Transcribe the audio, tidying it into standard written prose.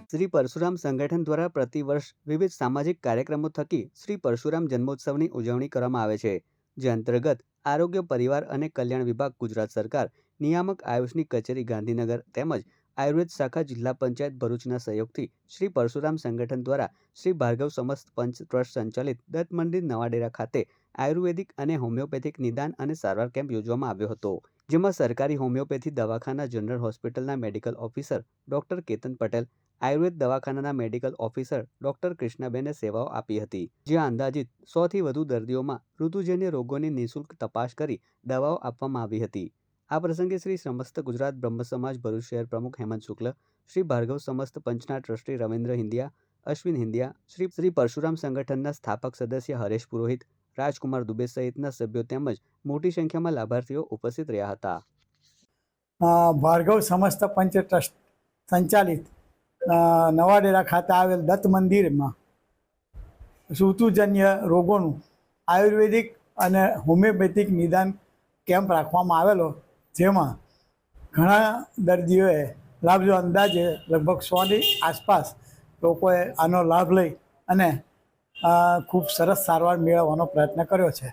શ્રી પરશુરામ સંગઠન દ્વારા પ્રતિવર્ષ વિવિધ સામાજિક કાર્યક્રમો થકી શ્રી પરશુરામ જન્મોત્સવની ઉજવણી કરવામાં આવે છે, જે અંતર્ગત આરોગ્ય, પરિવાર અને કલ્યાણ વિભાગ, ગુજરાત સરકાર, નિયામક આયુષની કચેરી ગાંધીનગર તેમજ આયુર્વેદ શાખા જિલ્લા પંચાયત ભરૂચના સહયોગથી શ્રી પરશુરામ સંગઠન દ્વારા શ્રી ભાર્ગવ સમસ્ત પંચ ટ્રસ્ટ સંચાલિત દત્ત મંદિર નવાડેરા ખાતે આયુર્વેદિક અને હોમિયોપેથિક નિદાન અને સારવાર કેમ્પ યોજવામાં આવ્યો હતો, જેમાં સરકારી હોમિયોપેથી દવાખાના જનરલ હોસ્પિટલના medical officer doctor Ketan Patel, Ayurveda દવાખાનાના મેડિકલ ઓફિસર ડોક્ટર કૃષ્ણાબેને સેવાઓ આપી હતી, જ્યાં અંદાજિત 100થી વધુ દર્દીઓમાં ઋતુજન્ય રોગોની નિઃશુલ્ક તપાસ કરી દવાઓ આપવામાં આવી હતી। આ પ્રસંગે શ્રી સમસ્ત ગુજરાત બ્રહ્મ સમાજ ભરૂચ શહેર પ્રમુખ હેમંત શુક્લ, શ્રી ભાર્ગવ સમસ્ત પંચના ટ્રસ્ટી રવિન્દ્ર હિંદિયા, અશ્વિન હિંદિયા, શ્રી પરશુરામ સંગઠનના સ્થાપક સદસ્ય હરેશ પુરોહિત, રાજકુમાર દુબે સહિતના સભ્યો તેમજ મોટી સંખ્યામાં લાભાર્થીઓ ઉપસ્થિત રહ્યા હતા। ભાર્ગવ સમસ્ત પંચ ટ્રસ્ટ સંચાલિત નવાડેરા ખાતે આવેલ દત્ત મંદિરમાં ઋતુજન્ય રોગોનું આયુર્વેદિક અને હોમિયોપેથિક નિદાન કેમ્પ રાખવામાં આવેલો, જેમાં ઘણા દર્દીઓએ લાભ લીધો। અંદાજે લગભગ 100ની આસપાસ લોકોએ આનો લાભ લઈ અને ખૂબ સરસ સારવાર મેળવવાનો પ્રયત્ન કર્યો છે।